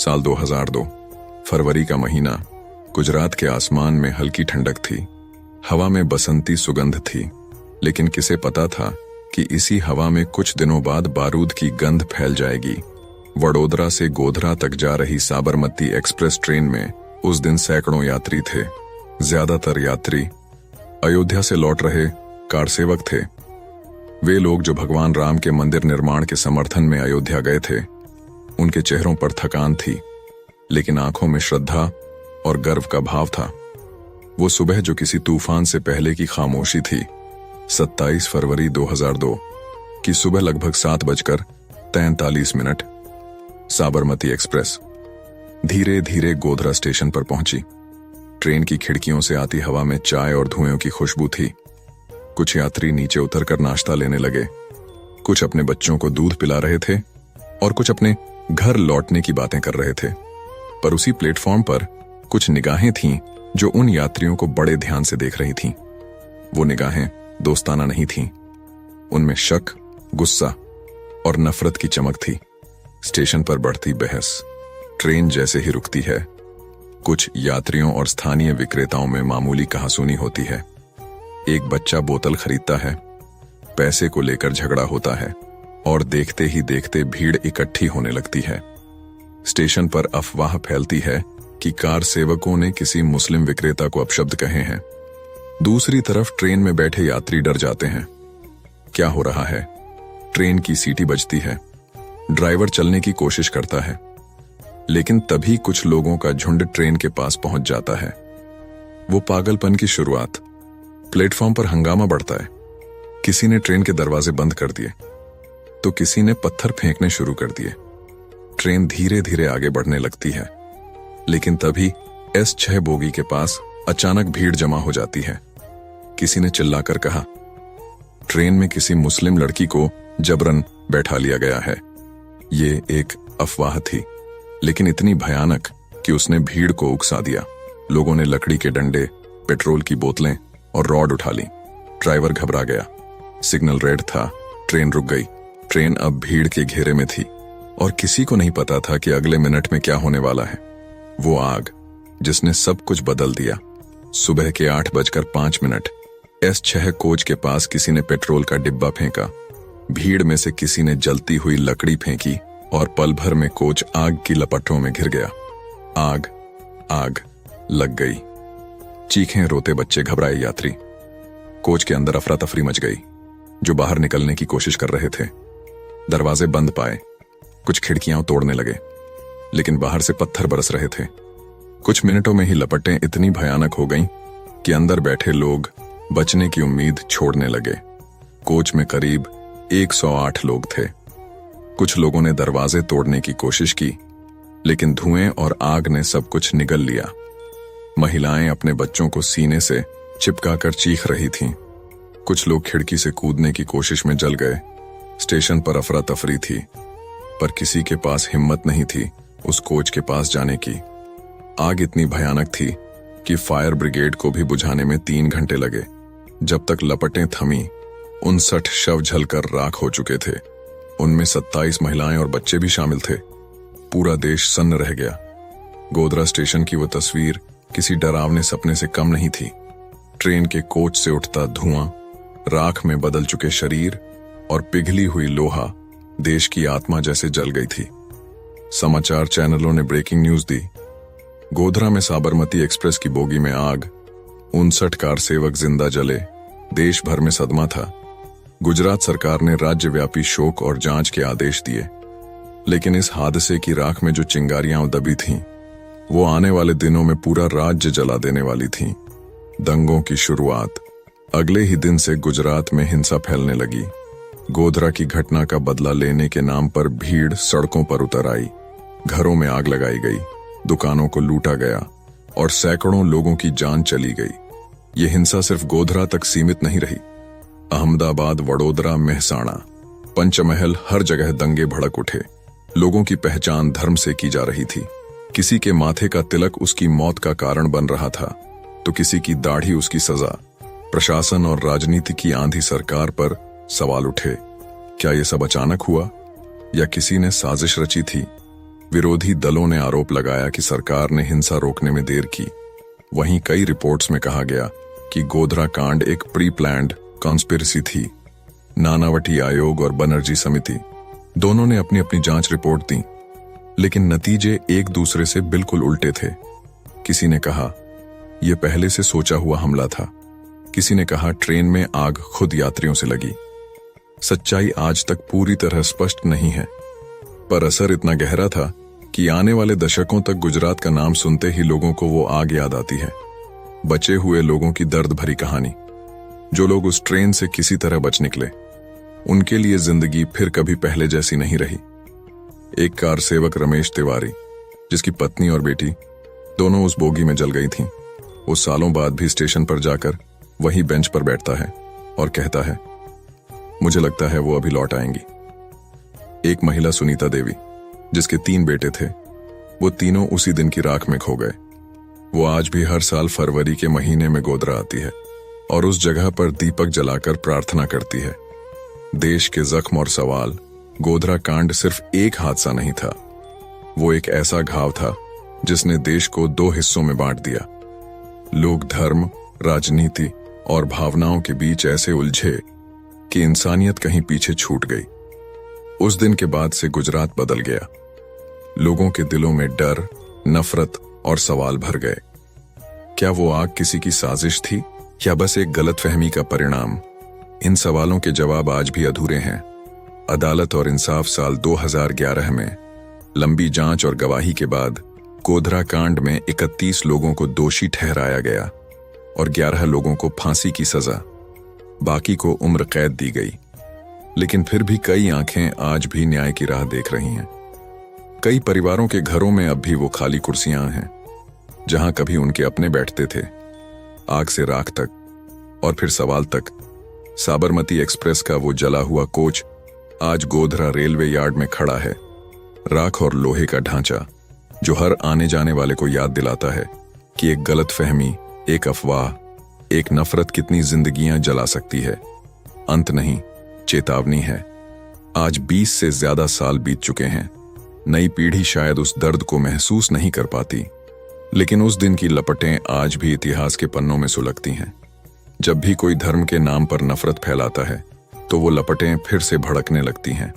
साल 2002, फरवरी का महीना। गुजरात के आसमान में हल्की ठंडक थी, हवा में बसंती सुगंध थी, लेकिन किसे पता था कि इसी हवा में कुछ दिनों बाद बारूद की गंध फैल जाएगी। वडोदरा से गोधरा तक जा रही साबरमती एक्सप्रेस ट्रेन में उस दिन सैकड़ों यात्री थे। ज्यादातर यात्री अयोध्या से लौट रहे कार सेवक थे। वे लोग जो भगवान राम के मंदिर निर्माण के समर्थन में अयोध्या गए थे। उनके चेहरों पर थकान थी, लेकिन आंखों में श्रद्धा और गर्व का भाव था। वो सुबह जो किसी तूफान से पहले की खामोशी थी। 27 फरवरी 2002 की सुबह लगभग 7:43 साबरमती एक्सप्रेस धीरे धीरे गोधरा स्टेशन पर पहुंची। ट्रेन की खिड़कियों से आती हवा में चाय और धुएं की खुशबू थी। कुछ यात्री नीचे उतरकर नाश्ता लेने लगे, कुछ अपने बच्चों को दूध पिला रहे थे और कुछ अपने घर लौटने की बातें कर रहे थे। पर उसी प्लेटफॉर्म पर कुछ निगाहें थीं जो उन यात्रियों को बड़े ध्यान से देख रही थीं। वो निगाहें दोस्ताना नहीं थीं, उनमें शक, गुस्सा और नफरत की चमक थी। स्टेशन पर बढ़ती बहस, ट्रेन जैसे ही रुकती है, कुछ यात्रियों और स्थानीय विक्रेताओं में मामूली कहासुनी होती है। एक बच्चा बोतल खरीदता है, पैसे को लेकर झगड़ा होता है और देखते ही देखते भीड़ इकट्ठी होने लगती है। स्टेशन पर अफवाह फैलती है कि कार सेवकों ने किसी मुस्लिम विक्रेता को अपशब्द कहे हैं। दूसरी तरफ ट्रेन में बैठे यात्री डर जाते हैं। क्या हो रहा है? ट्रेन की सीटी बजती है, ड्राइवर चलने की कोशिश करता है, लेकिन तभी कुछ लोगों का झुंड ट्रेन के पास पहुंच जाता है। वो पागलपन की शुरुआत। प्लेटफॉर्म पर हंगामा बढ़ता है। किसी ने ट्रेन के दरवाजे बंद कर दिए, तो किसी ने पत्थर फेंकने शुरू कर दिए। ट्रेन धीरे धीरे आगे बढ़ने लगती है, लेकिन तभी S6 बोगी के पास अचानक भीड़ जमा हो जाती है। किसी ने चिल्लाकर कहा, ट्रेन में किसी मुस्लिम लड़की को जबरन बैठा लिया गया है। ये एक अफवाह थी, लेकिन इतनी भयानक कि उसने भीड़ को उकसा दिया। लोगों ने लकड़ी के डंडे, पेट्रोल की बोतलें और रॉड उठा ली। ड्राइवर घबरा गया। सिग्नल रेड था, ट्रेन रुक गई। ट्रेन अब भीड़ के घेरे में थी और किसी को नहीं पता था कि अगले मिनट में क्या होने वाला है। वो आग जिसने सब कुछ बदल दिया। सुबह के 8:05 S6 कोच के पास किसी ने पेट्रोल का डिब्बा फेंका। भीड़ में से किसी ने जलती हुई लकड़ी फेंकी और पल भर में कोच आग की लपटों में घिर गया। आग आग लग गई। चीखें, रोते बच्चे, घबराए यात्री। कोच के अंदर अफरा तफरी मच गई। जो बाहर निकलने की कोशिश कर रहे थे दरवाजे बंद पाए। कुछ खिड़कियां तोड़ने लगे, लेकिन बाहर से पत्थर बरस रहे थे। कुछ मिनटों में ही लपटें इतनी भयानक हो गईं कि अंदर बैठे लोग बचने की उम्मीद छोड़ने लगे। कोच में करीब 108 लोग थे। कुछ लोगों ने दरवाजे तोड़ने की कोशिश की, लेकिन धुएं और आग ने सब कुछ निगल लिया। महिलाएं अपने बच्चों को सीने से चिपकाकर चीख रही थीं। कुछ लोग खिड़की से कूदने की कोशिश में जल गए। स्टेशन पर अफरा तफरी थी, पर किसी के पास हिम्मत नहीं थी उस कोच के पास जाने की। आग इतनी भयानक थी कि फायर ब्रिगेड को भी बुझाने में 3 घंटे लगे। जब तक लपटें थमी, 59 शव जलकर राख हो चुके थे। उनमें 27 महिलाएं और बच्चे भी शामिल थे। पूरा देश सन्न रह गया। गोधरा स्टेशन की वो तस्वीर किसी डरावने सपने से कम नहीं थी। ट्रेन के कोच से उठता धुआं, राख में बदल चुके शरीर और पिघली हुई लोहा देश की आत्मा जैसे जल गई थी। समाचार चैनलों ने ब्रेकिंग न्यूज दी। गोधरा में साबरमती एक्सप्रेस की बोगी में आग, 59 कार सेवक जिंदा जले। देश भर में सदमा था। गुजरात सरकार ने राज्यव्यापी शोक और जांच के आदेश दिए, लेकिन इस हादसे की राख में जो चिंगारियां दबी थीं, वो आने वाले दिनों में पूरा राज्य जला देने वाली थीं। दंगों की शुरुआत। अगले ही दिन से गुजरात में हिंसा फैलने लगी। गोधरा की घटना का बदला लेने के नाम पर भीड़ सड़कों पर उतर आई। घरों में आग लगाई गई, दुकानों को लूटा गया और सैकड़ों लोगों की जान चली गई। ये हिंसा सिर्फ गोधरा तक सीमित नहीं रही। अहमदाबाद, वडोदरा, मेहसाणा, पंचमहल, हर जगह दंगे भड़क उठे। लोगों की पहचान धर्म से की जा रही थी। किसी के माथे का तिलक उसकी मौत का कारण बन रहा था, तो किसी की दाढ़ी उसकी सजा। प्रशासन और राजनीति की आंधी सरकार पर सवाल उठे। क्या ये सब अचानक हुआ या किसी ने साजिश रची थी? विरोधी दलों ने आरोप लगाया कि सरकार ने हिंसा रोकने में देर की। वहीं कई रिपोर्ट्स में कहा गया कि गोधरा कांड एक प्री प्लान्ड कॉन्स्पिरेसी थी। नानावटी आयोग और बनर्जी समिति दोनों ने अपनी अपनी जांच रिपोर्ट दी, लेकिन नतीजे एक दूसरे से बिल्कुल उल्टे थे। किसी ने कहा यह पहले से सोचा हुआ हमला था, किसी ने कहा ट्रेन में आग खुद यात्रियों से लगी। सच्चाई आज तक पूरी तरह स्पष्ट नहीं है, पर असर इतना गहरा था कि आने वाले दशकों तक गुजरात का नाम सुनते ही लोगों को वो आग याद आती है। बचे हुए लोगों की दर्द भरी कहानी। जो लोग उस ट्रेन से किसी तरह बच निकले, उनके लिए जिंदगी फिर कभी पहले जैसी नहीं रही। एक कार सेवक रमेश तिवारी, जिसकी पत्नी और बेटी दोनों उस बोगी में जल गई थीं, वो सालों बाद भी स्टेशन पर जाकर वही बेंच पर बैठता है और कहता है, मुझे लगता है वो अभी लौट आएंगी। एक महिला सुनीता देवी, जिसके 3 बेटे थे, वो तीनों उसी दिन की राख में खो गए। वो आज भी हर साल फरवरी के महीने में गोधरा आती है और उस जगह पर दीपक जलाकर प्रार्थना करती है। देश के जख्म और सवाल, गोधरा कांड सिर्फ एक हादसा नहीं था, वो एक ऐसा घाव था जिसने देश को 2 हिस्सों में बांट दिया। लोग धर्म, राजनीति और भावनाओं के बीच ऐसे उलझे कि इंसानियत कहीं पीछे छूट गई। उस दिन के बाद से गुजरात बदल गया। लोगों के दिलों में डर, नफरत और सवाल भर गए। क्या वो आग किसी की साजिश थी या बस एक गलतफहमी का परिणाम? इन सवालों के जवाब आज भी अधूरे हैं। अदालत और इंसाफ साल 2011 में लंबी जांच और गवाही के बाद गोधरा कांड में 31 लोगों को दोषी ठहराया गया और 11 लोगों को फांसी की सजा, बाकी को उम्र कैद दी गई। लेकिन फिर भी कई आंखें आज भी न्याय की राह देख रही हैं। कई परिवारों के घरों में अब भी वो खाली कुर्सियां हैं जहां कभी उनके अपने बैठते थे। आग से राख तक और फिर सवाल तक। साबरमती एक्सप्रेस का वो जला हुआ कोच आज गोधरा रेलवे यार्ड में खड़ा है। राख और लोहे का ढांचा जो हर आने जाने वाले को याद दिलाता है कि एक गलतफहमी, एक अफवाह, एक नफरत कितनी जिंदगियां जला सकती है। अंत नहीं, चेतावनी है। आज 20 से ज्यादा साल बीत चुके हैं। नई पीढ़ी शायद उस दर्द को महसूस नहीं कर पाती, लेकिन उस दिन की लपटें आज भी इतिहास के पन्नों में सुलगती हैं। जब भी कोई धर्म के नाम पर नफरत फैलाता है, तो वो लपटें फिर से भड़कने लगती हैं।